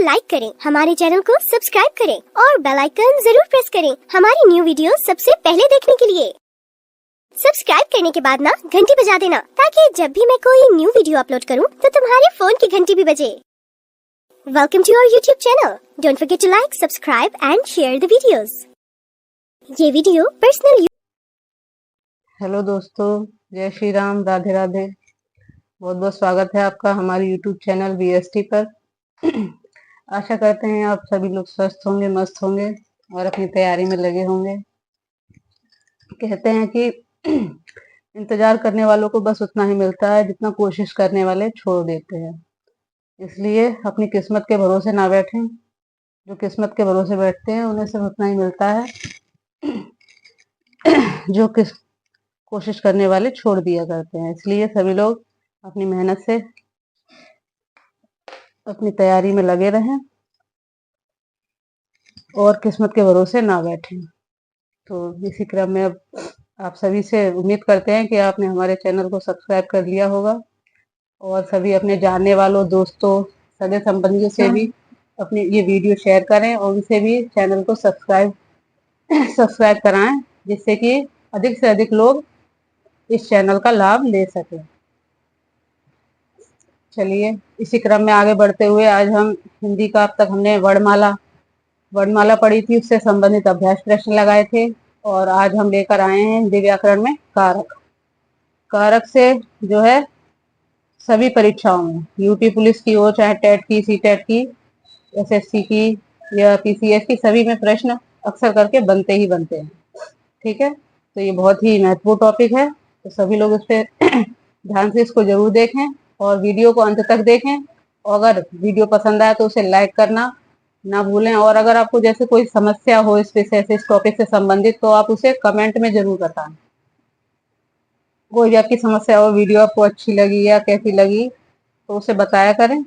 Like करें, हमारे channel को सब्सक्राइब करें और बेल आइकन जरूर प्रेस करें हमारी न्यू वीडियो सबसे पहले देखने के लिए। सब्सक्राइब करने के बाद ना घंटी बजा देना, ताकि जब भी मैं कोई न्यू वीडियो अपलोड करूं तो तुम्हारे फोन की घंटी भी बजे। Welcome to our YouTube channel. Don't forget to like, subscribe and share the videos. ये वीडियो पर्सनल। हेलो दोस्तों, जय श्री राम, राधे राधे। बहुत बहुत स्वागत है आपका हमारे यूट्यूब चैनल VST पर। आशा करते हैं आप सभी लोग स्वस्थ होंगे, मस्त होंगे और अपनी तैयारी में लगे होंगे। कहते हैं कि इंतजार करने वालों को बस उतना ही मिलता है जितना कोशिश करने वाले छोड़ देते हैं। इसलिए अपनी किस्मत के भरोसे ना बैठें। जो किस्मत के भरोसे बैठते हैं उन्हें सिर्फ उतना ही मिलता है जो कोशिश करने वाले छोड़ दिया करते हैं। इसलिए सभी लोग अपनी मेहनत से अपनी तैयारी में लगे रहें और किस्मत के भरोसे ना बैठें। तो इसी क्रम में अब आप सभी से उम्मीद करते हैं कि आपने हमारे चैनल को सब्सक्राइब कर लिया होगा और सभी अपने जानने वालों, दोस्तों, सगे संबंधियों से भी अपनी ये वीडियो शेयर करें और उनसे भी चैनल को सब्सक्राइब कराएं, जिससे कि अधिक से अधिक लोग इस चैनल का लाभ ले सके। चलिए इसी क्रम में आगे बढ़ते हुए आज हम हिंदी का, अब तक हमने वर्णमाला पढ़ी थी, उससे संबंधित अभ्यास प्रश्न लगाए थे और आज हम लेकर आए हैं हिंदी व्याकरण में कारक। कारक से जो है सभी परीक्षाओं में, यूपी पुलिस की हो, चाहे टेट की, सीटेट की, SSC की या PCS की, सभी में प्रश्न अक्सर करके बनते ही बनते हैं। ठीक है, तो ये बहुत ही महत्वपूर्ण टॉपिक है, तो सभी लोग इस पे ध्यान से इसको जरूर देखें और वीडियो को अंत तक देखें। और अगर वीडियो पसंद आए तो उसे लाइक करना ना भूलें। और अगर आपको जैसे कोई समस्या हो इस विषय से, इस टॉपिक से संबंधित, तो आप उसे कमेंट में जरूर बताएं। कोई भी आपकी समस्या हो, वीडियो आपको अच्छी लगी या कैसी लगी, तो उसे बताया करें।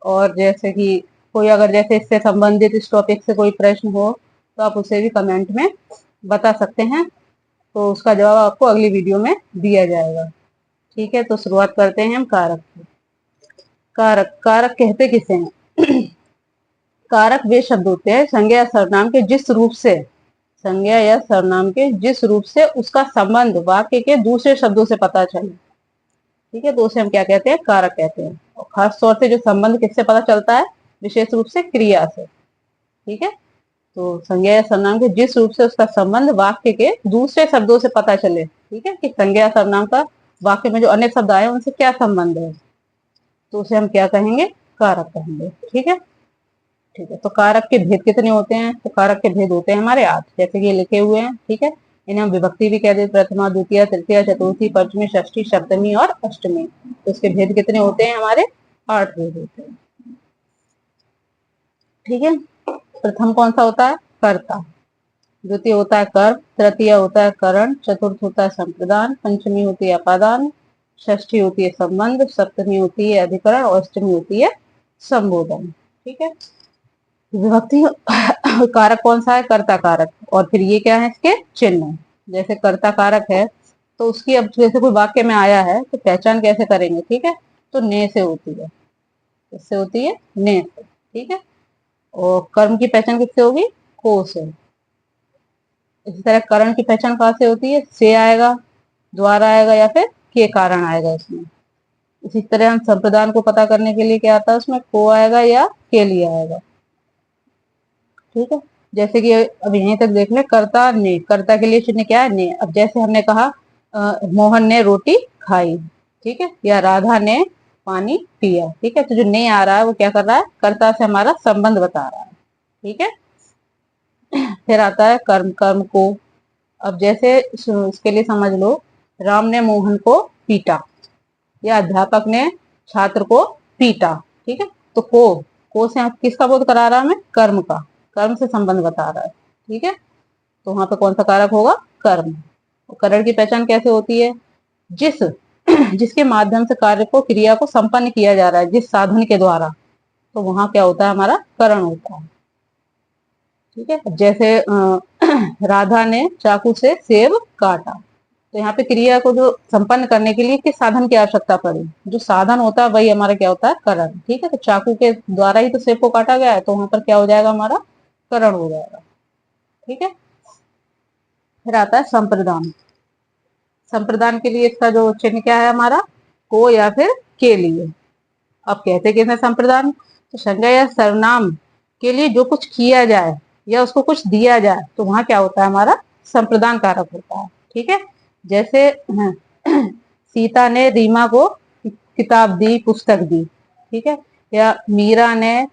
और जैसे कि कोई अगर जैसे इससे संबंधित, इस टॉपिक से कोई प्रश्न हो तो आप उसे भी कमेंट में बता सकते हैं, तो उसका जवाब आपको अगली वीडियो में दिया जाएगा। ठीक है, तो शुरुआत करते हैं हम कारक से। कारक, कारक कहते किसे हैं? कारक वे शब्द होते हैं संज्ञा या सर्वनाम के जिस रूप से, संज्ञा या सर्वनाम के जिस रूप से उसका संबंध वाक्य के दूसरे शब्दों से पता चले। ठीक है, तो उसे हम क्या कहते हैं? कारक कहते हैं। और खास तौर से जो संबंध किससे पता चलता है? विशेष रूप से क्रिया से। ठीक है, तो संज्ञा या सर्वनाम के जिस रूप से उसका संबंध वाक्य के दूसरे शब्दों से पता चले। ठीक है, कि संज्ञा या सर्वनाम का वाक्य में जो अन्य शब्द आए उनसे क्या संबंध है, तो उसे हम क्या कहेंगे? कारक कहेंगे। ठीक है, ठीक है, तो कारक के भेद कितने होते हैं? तो कारक के भेद होते हैं हमारे 8, जैसे कि ये लिखे हुए हैं। ठीक है, इन्हें हम विभक्ति भी कह देते, प्रथमा, द्वितीय, तृतीय, चतुर्थी, पंचमी, षष्ठी, सप्तमी और अष्टमी। तो इसके भेद कितने होते हैं? हमारे 8 भेद होते हैं। ठीक है, प्रथम कौन सा होता है? कर्ता। द्वितीय होता है कर्म, तृतीय होता है करण, चतुर्थ होता है संप्रदान, पंचमी होती है अपादान, षष्ठी होती है संबंध, सप्तमी होती है अधिकरण और अष्टमी होती है संबोधन। ठीक है, विभक्ति कारक कौन सा है? कर्ता कारक। और फिर ये क्या है? इसके चिन्ह। जैसे कर्ता कारक है तो उसकी, अब जैसे कोई वाक्य में आया है तो पहचान कैसे करेंगे? ठीक है, तो ने से होती है। किससे होती है? ने से। ठीक है, और कर्म की पहचान किससे होगी? को से। इसी तरह करण की पहचान कहाँ से होती है? से आएगा, द्वारा आएगा या फिर के कारण आएगा इसमें। इसी तरह हम संप्रदान को पता करने के लिए क्या आता है? उसमें को आएगा या के लिए आएगा। ठीक है, जैसे कि अब यहीं तक देख ले, कर्ता ने, कर्ता के लिए चिन्ह क्या है? ने। अब जैसे हमने कहा मोहन ने रोटी खाई, ठीक है, या राधा ने पानी पिया। ठीक है, तो जो ने आ रहा है वो क्या कर रहा है? कर्ता से हमारा संबंध बता रहा है। ठीक है, फिर आता है कर्म, कर्म को। अब जैसे इसके लिए समझ लो, राम ने मोहन को पीटा या अध्यापक ने छात्र को पीटा। ठीक है, तो को से किसका बोध करा रहा है? हमें कर्म का, कर्म से संबंध बता रहा है। ठीक है, तो वहां पे कौन सा कारक होगा? कर्म। करण की पहचान कैसे होती है? जिसके माध्यम से कार्य को, क्रिया को संपन्न किया जा रहा है, जिस साधन के द्वारा, तो वहां क्या होता है? हमारा करण होता है। ठीक है, जैसे राधा ने चाकू से सेब काटा, तो यहाँ पे क्रिया को जो संपन्न करने के लिए किस साधन की आवश्यकता पड़ी, जो साधन होता है वही हमारा क्या होता है, करण। ठीक है, तो चाकू के द्वारा ही तो सेब को काटा गया है, तो वहां पर क्या हो जाएगा, हमारा करण हो जाएगा। ठीक है, फिर आता है संप्रदान। संप्रदान के लिए इसका जो चिन्ह क्या है हमारा, को या फिर के लिए। अब कहते किसने संप्रदान, तो संज्ञा या सर्वनाम के लिए जो कुछ किया जाए या उसको कुछ दिया जाए तो वहां क्या होता है, हमारा संप्रदान कारक होता है। ठीक है, जैसे सीता ने रीमा को किताब दी, पुस्तक दी। ठीक है, या मीरा ने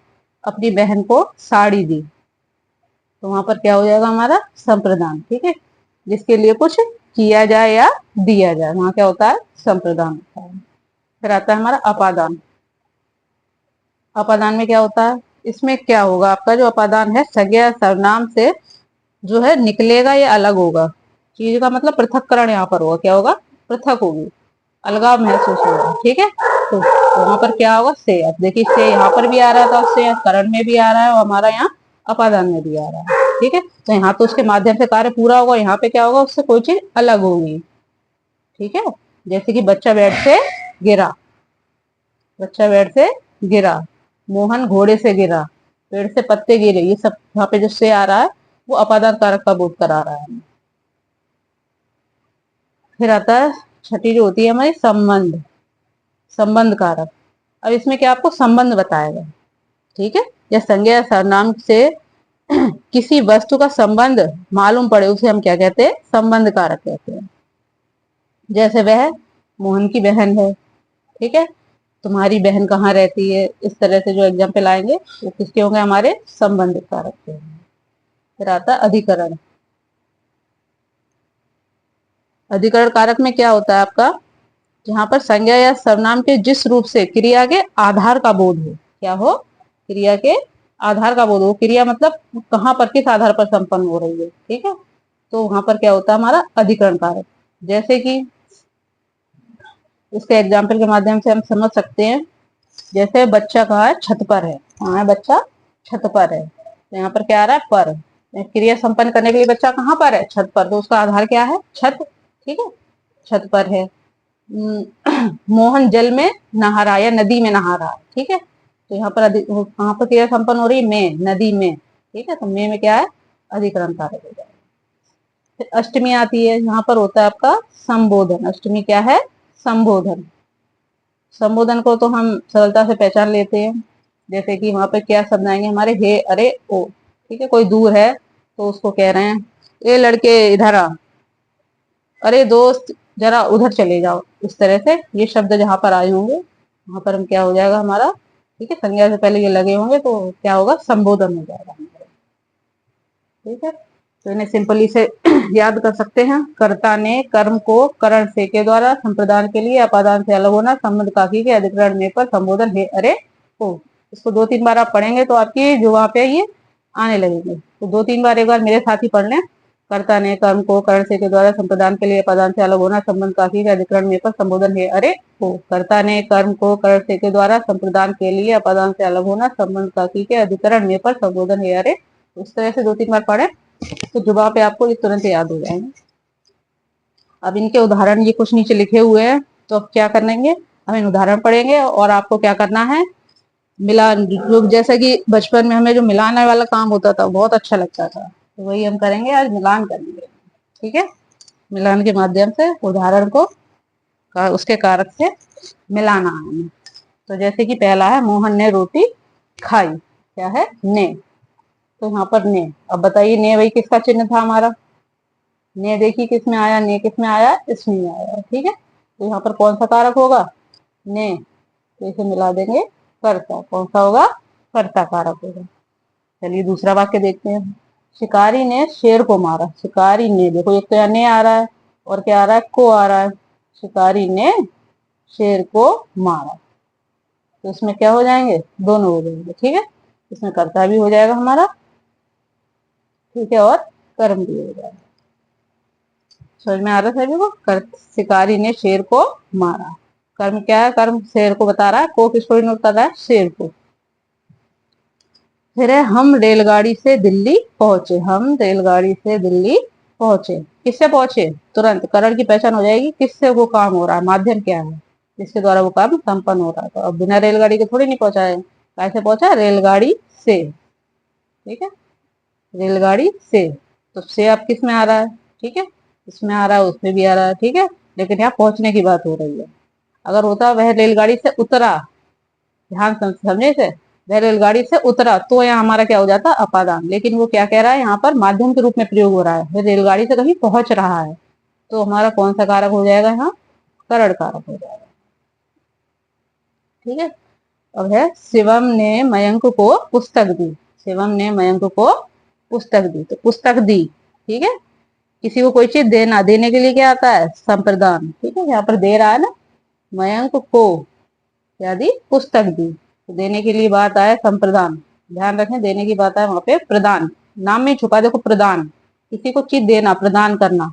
अपनी बहन को साड़ी दी, तो वहां पर क्या हो जाएगा, हमारा संप्रदान। ठीक है, जिसके लिए कुछ किया जाए या दिया जाए वहां क्या होता है, संप्रदान होता है। फिर आता है हमारा अपादान। अपादान में क्या होता है, इसमें क्या होगा, आपका जो अपादान है संज्ञा सर्वनाम से जो है निकलेगा या अलग होगा, चीज का मतलब पृथककरण यहाँ पर होगा, क्या होगा, पृथक होगी, अलगाव महसूस होगा। ठीक है, तो वहां पर क्या होगा, से। अब देखिए से यहाँ पर भी आ रहा था, से करण में भी आ रहा है और हमारा यहाँ अपादान में भी आ रहा है। ठीक है, तो यहाँ तो उसके माध्यम से कार्य पूरा होगा, यहाँ पे क्या होगा, उससे कोई चीज अलग होगी। ठीक है, जैसे कि बच्चा बेड से गिरा, बच्चा बेड से गिरा, मोहन घोड़े से गिरा, पेड़ से पत्ते गिरे, ये सब यहाँ पे जो से आ रहा है वो अपादान कारक का बोध करा रहा है। फिर आता है छठी जो होती है हमारी संबंध, संबंध कारक। अब इसमें क्या आपको संबंध बताएगा। ठीक है, या संज्ञा या सर्वनाम से किसी वस्तु का संबंध मालूम पड़े उसे हम क्या कहते हैं, संबंध कारक कहते हैं। जैसे वह मोहन की बहन है, ठीक है, तुम्हारी बहन कहाँ रहती है, इस तरह से जो एग्जाम्पल आएंगे वो किसके होंगे, हमारे संबंध कारक के। फिर आता है अधिकरण। अधिकरण कारक में क्या होता है आपका, जहां पर संज्ञा या सर्वनाम के जिस रूप से क्रिया के आधार का बोध हो, क्या हो, क्रिया के आधार का बोध हो, क्रिया मतलब कहाँ पर किस आधार पर संपन्न हो रही है। ठीक है, तो वहां पर क्या होता है, हमारा अधिकरण कारक। जैसे कि इसके एग्जाम्पल के माध्यम से हम समझ सकते हैं, जैसे बच्चा कहाँ है, छत पर है, कहाँ है बच्चा, छत पर है, तो यहाँ पर क्या आ रहा है, पर। क्रिया संपन्न करने के लिए बच्चा कहाँ पर है, छत पर, तो उसका आधार क्या है, छत। ठीक है, छत पर है। मोहन जल में नहा रहा है या नदी में नहा रहा है। ठीक है, तो यहाँ पर कहाँ पर क्रिया संपन्न हो रही है, में, नदी में। ठीक है, तो में क्या है, अधिकरण कारक हो जाएगा। फिर अष्टमी आती है, यहाँ पर होता है आपका संबोधन। अष्टमी क्या है, संबोधन। संबोधन को तो हम सरलता से पहचान लेते हैं, जैसे कि वहां पे क्या शब्द आएंगे हमारे, हे, अरे, ओ। ठीक है, कोई दूर है तो उसको कह रहे हैं, ए लड़के इधर आ, अरे दोस्त जरा उधर चले जाओ। इस तरह से ये शब्द जहां पर आए होंगे वहां पर हम क्या हो जाएगा हमारा, ठीक है, संज्ञा से पहले ये लगे होंगे तो क्या होगा, संबोधन हो जाएगा हमारा। ठीक है, तो इन्हें सिंपली से याद कर सकते हैं। कर्ता ने कर्म को करण से के द्वारा संप्रदान के लिए अपादान से अलग होना, संबंध काकी के अधिकरण में पर संबोधन हे, अरे, ओ। इसको 2-3 बार आप पढ़ेंगे तो आपकी जो वहां पे ये आने लगेंगे। तो 2-3 बार एक बार मेरे साथ ही पढ़ लें। कर्ता ने कर्म को करण से के द्वारा संप्रदान के लिए अपादान से अलग होना, संबंध काकी के अधिकरण में पर संबोधन हे, अरे, ओ। कर्ता ने कर्म को करण से के द्वारा संप्रदान के लिए अपादान से अलग होना, संबंध काकी के अधिकरण में पर संबोधन हे, अरे। इस तरह से 2-3 बार पढ़े तो जुबान पे आपको ये तुरंत याद हो जाएंगे। अब इनके उदाहरण ये कुछ नीचे लिखे हुए हैं, तो अब क्या करेंगे, हम इन उदाहरण पढ़ेंगे और आपको क्या करना है, मिलान, जो जैसा कि बचपन में हमें जो मिलाने वाला काम होता था बहुत अच्छा लगता था, तो वही हम करेंगे, आज मिलान करेंगे। ठीक है, मिलान के माध्यम से उदाहरण को उसके कारक से मिलाना है। तो जैसे कि पहला है, मोहन ने रोटी खाई, क्या है, ने, तो यहाँ पर ने। अब बताइए ने वही किसका चिन्ह था हमारा, ने देखिए किस में आया, ने किस में आया, इसमें आया। ठीक है, तो यहाँ पर कौन सा कारक होगा, ने, तो इसे मिला देंगे कर्ता, कौन सा होगा, कर्ता कारक होगा। चलिए दूसरा वाक्य देखते हैं। शिकारी ने शेर को मारा, शिकारी ने, देखो एक तो यहाँ ने आ रहा है और क्या आ रहा है, को आ रहा है। शिकारी ने शेर को मारा, तो इसमें क्या हो जाएंगे, दोनों हो जाएंगे। ठीक है, इसमें कर्ता भी हो जाएगा हमारा, ठीक है, और कर्म भी हो जाएगा। समझ में आ रहा है सभी को, शिकारी ने शेर को मारा, कर्म क्या है, कर्म शेर को बता रहा है, को किसको डिनोट कर रहा है, शेर को। फिर है, हम रेलगाड़ी से दिल्ली पहुंचे, हम रेलगाड़ी से दिल्ली पहुंचे, किससे पहुंचे, तुरंत करण की पहचान हो जाएगी, किससे वो काम हो रहा है, माध्यम क्या है जिसके द्वारा वो काम संपन्न हो रहा है। तो अब बिना रेलगाड़ी के थोड़ी नहीं पहुंचा है, कैसे पहुंचा, रेलगाड़ी से। ठीक है, रेलगाड़ी से। तो से अब किस में आ रहा है, ठीक है, इसमें आ रहा है, उसमें भी आ रहा है, ठीक है, लेकिन यहाँ पहुंचने की बात हो रही है। अगर होता वह रेलगाड़ी से उतरा, ध्यान समझे से, वह रेलगाड़ी से उतरा तो यहाँ हमारा क्या हो जाता, अपादान। लेकिन वो क्या कह रहा है, यहाँ पर माध्यम के रूप में प्रयोग हो रहा है, वह रेलगाड़ी से कहीं पहुंच रहा है, तो हमारा कौन सा कारक हो जाएगा, यहाँ करण कारक हो जाएगा। ठीक है, अब है शिवम ने मयंक को पुस्तक दी, शिवम ने मयंक को पुस्तक दी, तो पुस्तक दी। ठीक है, किसी को कोई चीज देना, देने के लिए क्या आता है, संप्रदान। ठीक है, यहाँ पर दे रहा है ना, मयंक को क्या दी, पुस्तक दी, तो देने के लिए बात आया संप्रदान। ध्यान रखें, देने की बात है वहां पे प्रदान, नाम में छुपा देखो प्रदान, किसी को चीज देना, प्रदान करना,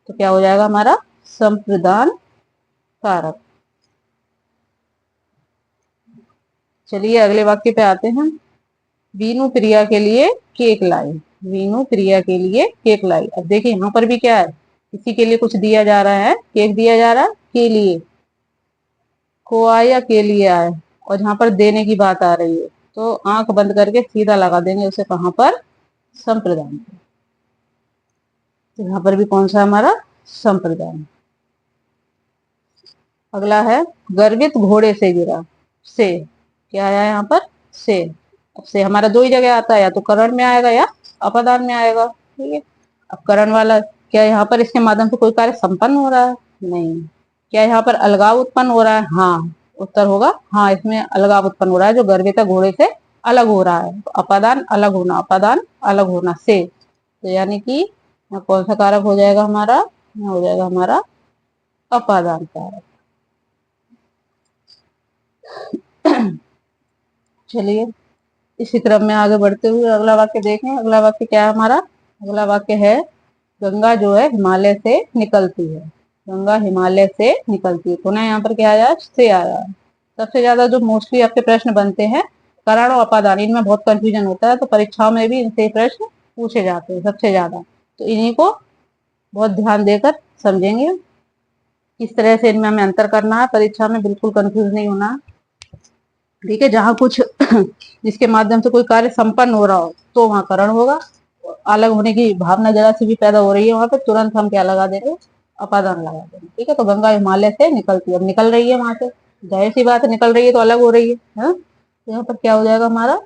तो क्या हो जाएगा हमारा संप्रदान कारक। चलिए अगले वाक्य पे आते हैं। वीनू प्रिया के लिए केक लाई, वीनू प्रिया के लिए केक लाई। अब देखिए यहाँ पर भी क्या है, किसी के लिए कुछ दिया जा रहा है, केक दिया जा रहा है, के लिए, को आया के लिए आए, और यहाँ पर देने की बात आ रही है, तो आंख बंद करके सीधा लगा देंगे उसे कहां पर, संप्रदान। तो यहाँ पर भी कौन सा हमारा, संप्रदान। अगला है गर्वित घोड़े से गिरा, से क्या आया यहाँ पर, से। अब से हमारा दो ही जगह आता है, या तो करण में आएगा या अपादान में आएगा। ठीक है, अब करण वाला क्या यहाँ पर इसके माध्यम से कोई कार्य संपन्न हो रहा है, नहीं। क्या यहाँ पर अलगाव उत्पन्न हो रहा है, हाँ, उत्तर होगा हाँ, इसमें अलगाव उत्पन्न हो रहा है, जो गर्वित घोड़े से अलग हो रहा है। तो अपादान अलग होना, अपादान अलग होना से, तो यानी कि यहाँ कौन सा कारक हो जाएगा हमारा, यहाँ हो जाएगा हमारा अपादान कारक। चलिए इसी क्रम में आगे बढ़ते हुए अगला वाक्य देखें। अगला वाक्य क्या है हमारा, अगला वाक्य है गंगा जो है हिमालय से निकलती है, गंगा हिमालय से निकलती है। पुनः यहाँ पर क्या आया, से आया। सबसे ज्यादा जो मोस्टली आपके प्रश्न बनते हैं करण और अपादान, इनमें बहुत कंफ्यूजन होता है, तो परीक्षाओं में भी इनसे प्रश्न पूछे जाते हैं सबसे ज्यादा, तो इन्हीं को बहुत ध्यान देकर समझेंगे किस तरह से इनमें हमें अंतर करना है, परीक्षा में बिल्कुल कंफ्यूज नहीं होना। ठीक है, जहां कुछ जिसके माध्यम से कोई कार्य संपन्न हो रहा हो तो वहां करण होगा, अलग होने की भावना जरा सी भी पैदा हो रही है वहां पे, तुरंत हम क्या लगा देंगे, अपादान लगा देंगे। ठीक है, तो गंगा हिमालय से निकलती है, अब निकल रही है वहां से, जाहिर सी बात है निकल रही है तो अलग हो रही है, हाँ? तो यहाँ पर क्या हो जाएगा हमारा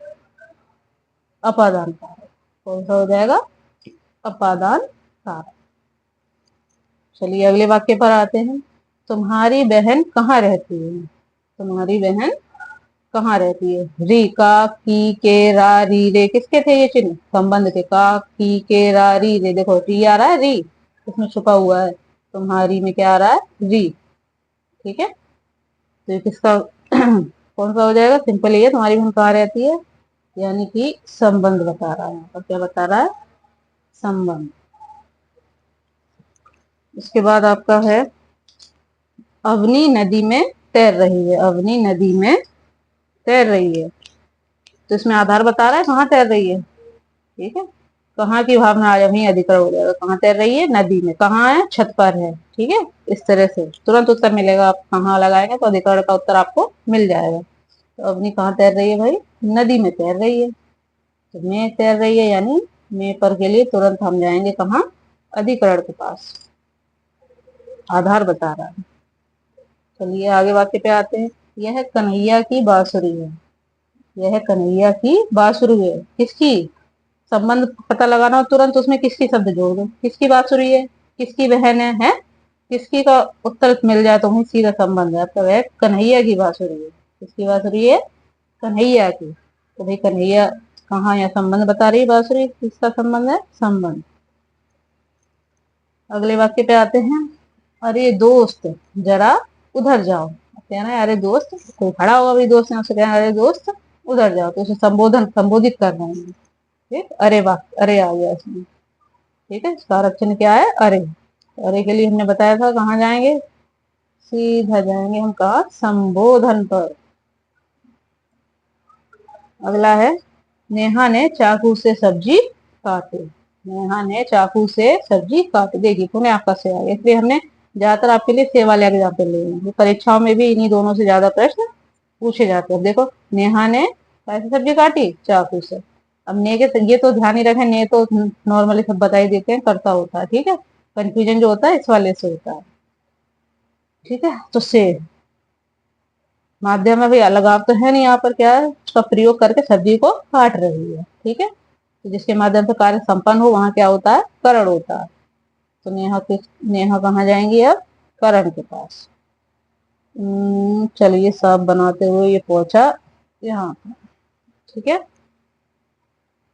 अपादान कारक, कौन सा हो जाएगा, अपादान कारक। चलिए अगले वाक्य पर आते हैं। तुम्हारी बहन कहाँ रहती है, तुम्हारी बहन कहाँ रहती है, री, का, की, के, रा, री, रे, किसके थे ये चिन्ह, संबंध के, का, की, के, रा, री, रे। देखो री आ रहा है, री इसमें छुपा हुआ है, तुम्हारी में क्या आ रहा है, री। ठीक है, तो ये किसका कौन सा हो जाएगा, सिंपल ये, तुम्हारी बहन कहाँ रहती है, यानी कि संबंध बता रहा है, यहाँ पर क्या बता रहा है, संबंध। उसके बाद आपका है अवनी नदी में तैर रही है, अवनी नदी में तैर रही है, तो इसमें आधार बता रहा है कहाँ तैर रही है। ठीक है, कहाँ की भावना आ वहीं अधिकरण हो जाएगा, कहाँ तैर रही है, नदी में, कहाँ है, छत पर है। ठीक है, इस तरह से तुरंत उत्तर मिलेगा, आप कहाँ लगाएंगे तो अधिकरण का उत्तर आपको मिल जाएगा। तो अवनी कहाँ तैर रही है भाई, नदी में तैर रही है, तो में तैर रही है, यानी में पर के लिए तुरंत हम जाएंगे कहाँ, अधिकरण के पास, आधार बता रहा है। चलिए आगे वाक्य पे आते हैं। यह कन्हैया की बांसुरी है, यह कन्हैया की बांसुरी है, किसकी, संबंध पता लगाना हो तुरंत उसमें किसकी शब्द जोड़ दो, किसकी बांसुरी है, किसकी बहन है, किसकी का उत्तर मिल जाए तो वही सीधा संबंध है आपका, वह कन्हैया की बांसुरी है, किसकी बांसुरी है, कन्हैया की। तो भाई कन्हैया कहाँ, या संबंध बता रही है बांसुरी, किसका संबंध है, संबंध। अगले वाक्य पे आते हैं। अरे दोस्त जरा उधर जाओ, कहना है अरे दोस्त, कोई खड़ा होगा भाई दोस्त, उससे कहना अरे दोस्त उधर जाओ, तो उसे संबोधित कर रहे हैं। ठीक, अरे वाह, अरे आ गया इसमें। ठीक है, इसका चिन्ह क्या है, अरे। अरे के लिए हमने बताया था कहाँ जाएंगे, सीधा जाएंगे हम कहा, संबोधन पर। अगला है नेहा ने चाकू से सब्जी काटी, नेहा ने चाकू से सब्जी काट देगी, पुनः आपका से आएगा। इसलिए हमने ज्यादातर आपके लिए से वाले एग्जाम्पल लिए हैं। परीक्षाओं में भी इन्हीं दोनों से ज्यादा प्रश्न पूछे जाते हैं। देखो, नेहा ने कैसे सब्जी काटी, चाकू से। अब ने के ये तो ध्यान ही रखें, ने तो नॉर्मली सब बता ही देते हैं, करता होता है। ठीक है, कंफ्यूजन जो होता है इस वाले से होता है। ठीक है, तो से माध्यम में भाई लगाव तो है नहीं, यहाँ पर क्या है, उसका प्रयोग करके सब्जी को काट रही है। ठीक है, तो जिसके माध्यम से कार्य संपन्न हो वहां क्या होता है, करण होता है। तो नेहा कहाँ जाएंगी अब, करण के पास। चलिए, सब बनाते हुए ये पहुंचा यहाँ। ठीक है,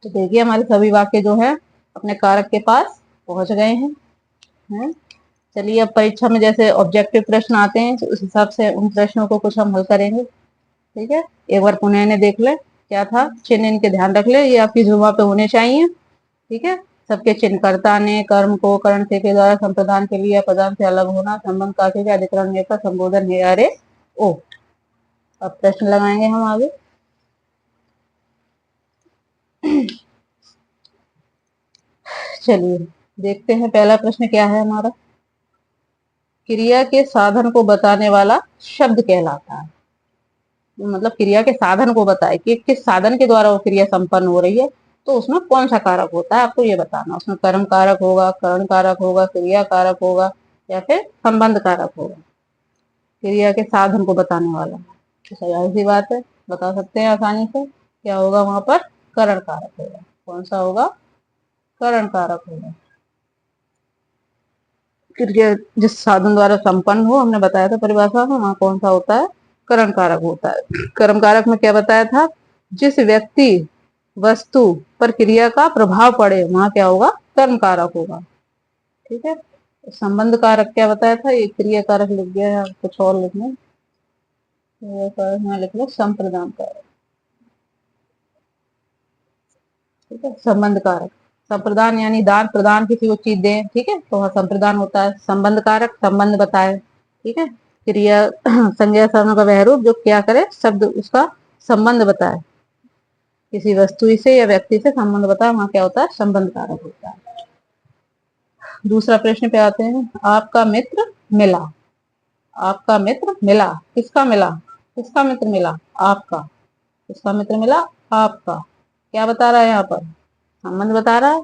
तो देखिए हमारे सभी वाक्य जो है अपने कारक के पास पहुंच गए हैं। चलिए, अब परीक्षा में जैसे ऑब्जेक्टिव प्रश्न आते हैं तो उस हिसाब से उन प्रश्नों को कुछ हम हल करेंगे। ठीक है, एक बार पुनः इन्हें देख ले, क्या था चिन्ह, इनके ध्यान रख ले, ये आपकी जुबान पे होने चाहिए। ठीक है, सबके चिन्ह, कर्ता ने, कर्म को, करण से के द्वारा संप्रदान के लिए पदान से अलग होना, संबंध का के अधिकरण में पर संबोधन है, अरे ओ। अब प्रश्न लगाएंगे हम आगे। चलिए देखते हैं, पहला प्रश्न क्या है हमारा। क्रिया के साधन को बताने वाला शब्द कहलाता है। मतलब क्रिया के साधन को बताए कि किस साधन के द्वारा वो क्रिया संपन्न हो रही है, तो उसमें कौन सा कारक होता है आपको ये बताना। उसमें कर्म कारक होगा, करण कारक होगा, क्रिया कारक होगा, या फिर संबंध कारक होगा। क्रिया के साधन को बताने वाला, तो सही सी बात है, बता सकते हैं आसानी से। क्या होगा वहां पर, करण कारक होगा। कौन सा होगा, करण कारक होगा। क्रिया जिस साधन द्वारा संपन्न हो, हमने बताया था परिभाषा में, वहां कौन सा होता है, कर्म कारक होता है। कर्म कारक में क्या बताया था, जिस व्यक्ति वस्तु पर क्रिया का प्रभाव पड़े वहां क्या होगा, कर्म कारक होगा। ठीक है, संबंध कारक क्या बताया था, ये क्रिया कारक लिख गया है, कुछ और लिखना, लिख लो संप्रदान कारक। ठीक है, संबंध कारक, संप्रदान यानी दान प्रदान किसी को चीज दें। ठीक है, तो वह संप्रदान होता है। संबंध कारक संबंध बताए। ठीक है, क्रिया संज्ञा सर्वनाम का वह रूप जो क्या करे, शब्द उसका संबंध बताए, किसी वस्तु से या व्यक्ति से संबंध बताए, वहां क्या होता है, संबंध कारक होता है। दूसरा प्रश्न पे आते हैं, आपका मित्र मिला। आपका मित्र मिला, किसका मिला, किसका मित्र मिला, आपका। किसका मित्र मिला, आपका। क्या बता रहा है यहाँ पर, संबंध बता रहा है।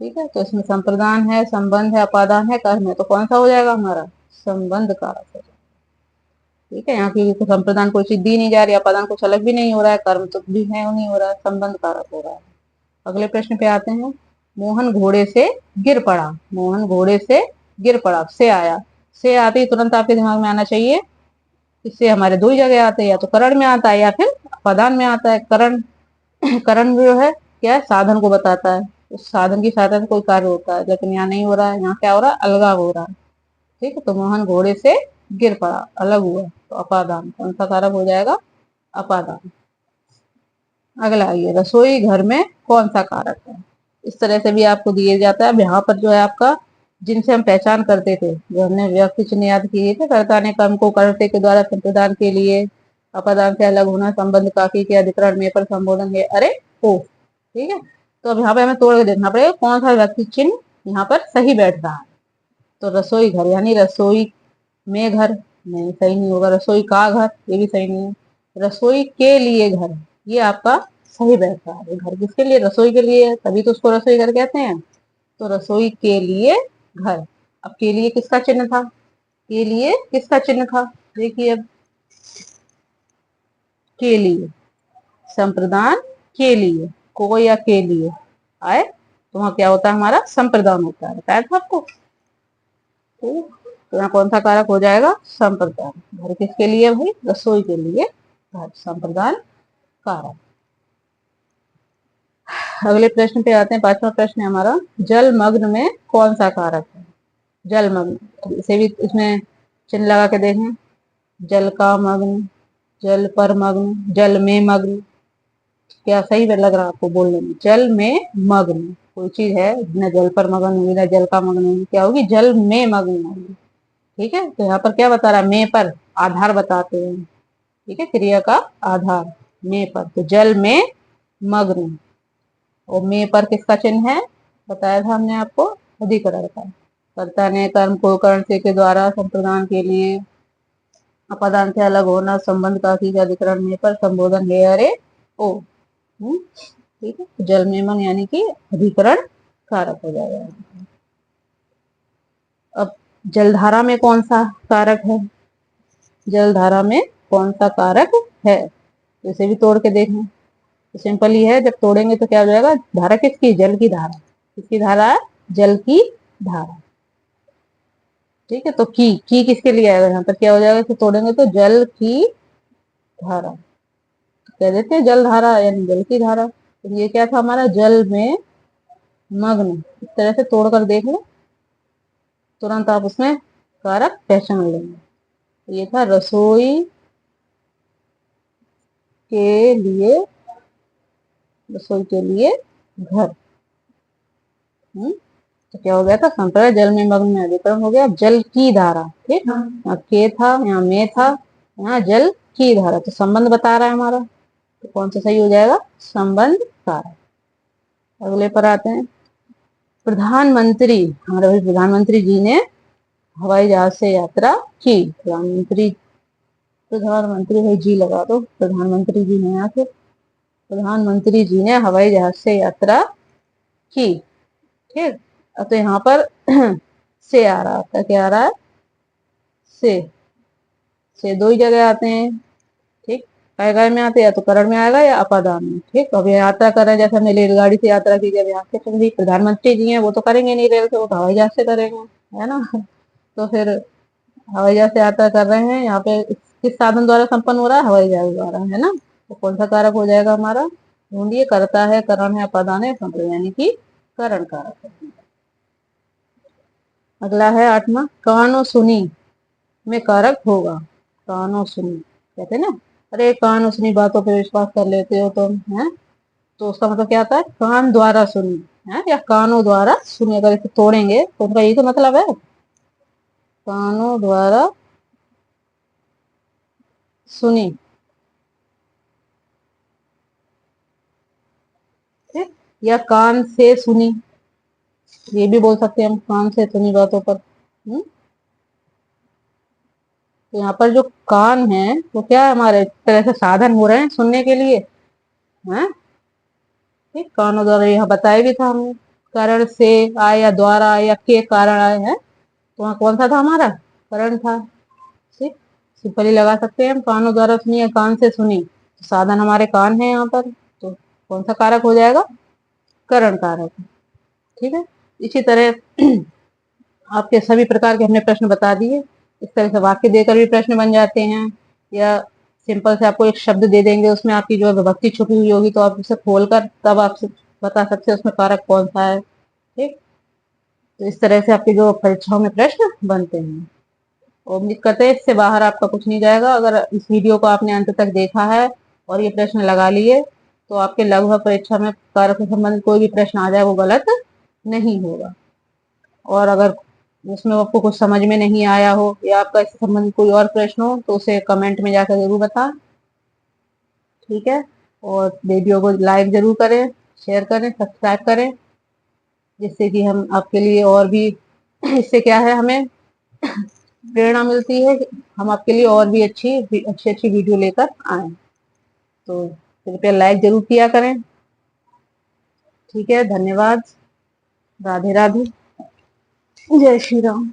ठीक है, तो इसमें संप्रदान है, संबंध है, अपादान है, कर्म है, तो कौन सा हो जाएगा हमारा, संबंध कारक हो जाएगा। ठीक है, यहाँ की तो संप्रदान कोई चीज दी नहीं जा रही, अपादान कुछ अलग भी नहीं हो रहा है, कर्म तो भी है नहीं हो रहा है, संबंध कारक हो रहा है। अगले प्रश्न पे आते हैं, मोहन घोड़े से गिर पड़ा। मोहन घोड़े से गिर पड़ा, से आया। से आते ही तुरंत आपके दिमाग में आना चाहिए, इससे हमारे दो ही जगह आते हैं, या तो करण में आता है या फिर अपादान में आता है। करण करण जो है क्या है, साधन को बताता है, उस साधन की सहायता से कोई कार्य होता है, लेकिन यहाँ नहीं हो रहा है, यहाँ क्या हो रहा है, अलगाव हो रहा है। ठीक है, तो मोहन घोड़े से गिर पड़ा, अलग हुआ, तो अपादान, कौन सा कारक हो जाएगा, अपादान। अगला आइए, रसोई घर में कौन सा कारक है। इस तरह से भी आपको दिए जाता है। अब यहाँ पर जो है आपका, जिनसे हम पहचान करते थे, जो हमने व्यक्ति चिन्ह याद किए थे, कर्ता ने कर्म को करते के द्वारा संप्रदान के लिए अपादान से अलग होना, संबंध काफी के अधिकरण में पर संबोधन है, अरे ओ। ठीक है, तो अब यहाँ पे हमें तोड़ के देखना पड़ेगा कौन सा व्यक्ति चिन्ह यहाँ पर सही बैठ रहा है। तो रसोई घर यानी रसोई में घर, नहीं सही नहीं होगा। रसोई का घर, ये भी सही नहीं है। रसोई के लिए घर, ये आपका सही बैठ रहा है। घर किसके लिए, रसोई के लिए, तभी तो उसको रसोई घर कहते हैं। तो रसोई के लिए घर। अब के लिए किसका चिन्ह था, के लिए किसका चिन्ह था, देखिए अब, के लिए, संप्रदान के लिए, को या के लिए आए तो वहां क्या होता है, हमारा संप्रदान होता है, बताया था आपको। तो यहाँ कौन सा कारक हो जाएगा, संप्रदान। घर किसके लिए भाई, रसोई के लिए घर, संप्रदान कारक। अगले प्रश्न पे आते हैं, पांचवा प्रश्न है हमारा, जलमग्न में कौन सा कारक है। जलमग्न, इसे भी इसमें चिन्ह लगा के देखें, जल का मग्न, जल पर मग्न, जल में मग्न। क्या सही लग रहा है आपको बोलने में, जल में मग्न कोई चीज है, न जल पर मग्न होगी, न जल का मग्न होगी, क्या होगी, जल में मग्न होगी। ठीक है, तो यहाँ पर क्या बता रहा है, में पर आधार बताते हैं। ठीक है, क्रिया का आधार में पर, तो जल में मग्न। और में पर किसका चिन्ह है, बताया था हमने आपको, अधिकरण का। कर्ता ने कर्म को कर्ण से के द्वारा संप्रदान के लिए अपादान से अलग होना, संबंध का की अधिकरण में पर संबोधन है अरे ओ। ठीक है, जल में मन यानी कि अधिकरण कारक हो जाएगा। अब जलधारा में कौन सा कारक है, जलधारा में कौन सा कारक है, तो इसे भी तोड़ के देखें। तो सिंपल ही है, जब तोड़ेंगे तो क्या हो जाएगा, धारा किसकी, जल की धारा, किसकी धारा, जल की धारा। ठीक है, तो की किसके लिए आएगा, यहाँ पर क्या हो जाएगा, इसे तोड़ेंगे तो जल की धारा, तो कह देते हैं जल धारा यानी जल की धारा। तो ये क्या था हमारा, जल में मग्न, इस तरह से तोड़कर देख लो, तुरंत आप उसमें कारक पहचान लेंगे। ये था रसोई के लिए, रसोई के लिए घर। तो क्या हो गया था, संप्रदाय जल में मग्न में अधिकरण हो गया। जल की धारा, ठीक, यहाँ के था, यहाँ में था, यहाँ जल की धारा, तो संबंध बता रहा है हमारा, तो कौन सा सही हो जाएगा, संबंध कारक। अगले पर आते हैं, प्रधानमंत्री, हमारे भाई प्रधानमंत्री जी ने हवाई जहाज से यात्रा की। प्रधानमंत्री, प्रधानमंत्री भाई जी लगा दो, प्रधानमंत्री जी ने, यहाँ से प्रधानमंत्री जी ने हवाई जहाज से यात्रा की। ठीक, अब तो यहाँ पर से आ रहा है, क्या आ रहा है, से दो ही जगह आते हैं। ठीक, काय में आते हैं, या तो करण में आएगा या अपादान में। ठीक, अब यात्रा कर रहे हैं, जैसे हमने रेलगाड़ी से यात्रा की, जब यहाँ से चल, प्रधानमंत्री जी हैं वो तो करेंगे नहीं रेल से, वो तो हवाई जहाज से करेंगे, है ना। तो फिर हवाई जहाज से यात्रा कर रहे हैं, यहाँ पे किस साधन द्वारा संपन्न हो रहा है, हवाई जहाज द्वारा, है ना। तो कौन सा कारक हो जाएगा हमारा, ढूंढिए, करता है, करण है, अपादान है, संप्रदान यानी कि करण कारक है। अगला है 8वां, कानो सुनी में कारक होगा। कानो सुनी, कहते हैं ना, अरे कानो सुनी बातों पे विश्वास कर लेते हो तुम, है, तो उसका मतलब क्या आता है, कान द्वारा सुनी, है, या कानों द्वारा सुनी। अगर इसे तोड़ेंगे तो उनका यही तो मतलब है, कानों द्वारा सुनी। ठीक, या कान से सुनी, ये भी बोल सकते हैं हम, कान से सुनी बातों पर। तो यहाँ पर जो कान है वो क्या है, हमारे एक तरह से साधन हो रहे हैं सुनने के लिए, है। ठीक, कानों द्वारा, यहाँ बताया भी था हमने, कारण से आए या द्वारा आए या के कारण आए हैं, तो वहाँ कौन सा था हमारा, करण था। ठीक, सिंपली लगा सकते हैं हम, कानों द्वारा सुनी या कान से सुनी, तो साधन हमारे कान है यहाँ पर, तो कौन सा कारक हो जाएगा, करण कारक। ठीक है, इसी तरह आपके सभी प्रकार के हमने प्रश्न बता दिए। इस तरह से वाक्य देकर भी प्रश्न बन जाते हैं, या सिंपल से आपको एक शब्द दे देंगे, उसमें आपकी जो विभक्ति छुपी हुई होगी, तो आप उसे खोलकर तब आप बता सकते हैं उसमें कारक कौन सा है। ठीक, तो इस तरह से आपके जो परीक्षाओं में प्रश्न बनते हैं। उम्मीद करते हैं इससे बाहर आपका कुछ नहीं जाएगा। अगर इस वीडियो को आपने अंत तक देखा है और ये प्रश्न लगा लिए, तो आपके लगभग परीक्षा में कारक से संबंधित कोई भी प्रश्न आ जाए वो गलत नहीं होगा। और अगर उसमें आपको कुछ समझ में नहीं आया हो, या आपका इससे संबंधित कोई और प्रश्न हो, तो उसे कमेंट में जाकर जरूर बताएं। ठीक है, और वीडियो को लाइक जरूर करें, शेयर करें, सब्सक्राइब करें, जिससे कि हम आपके लिए और भी इससे क्या है, हमें प्रेरणा मिलती है, हम आपके लिए और भी अच्छी अच्छी वीडियो लेकर आए। तो कृपया लाइक जरूर किया करें। ठीक है, धन्यवाद, राधे राधे, जय श्री राम।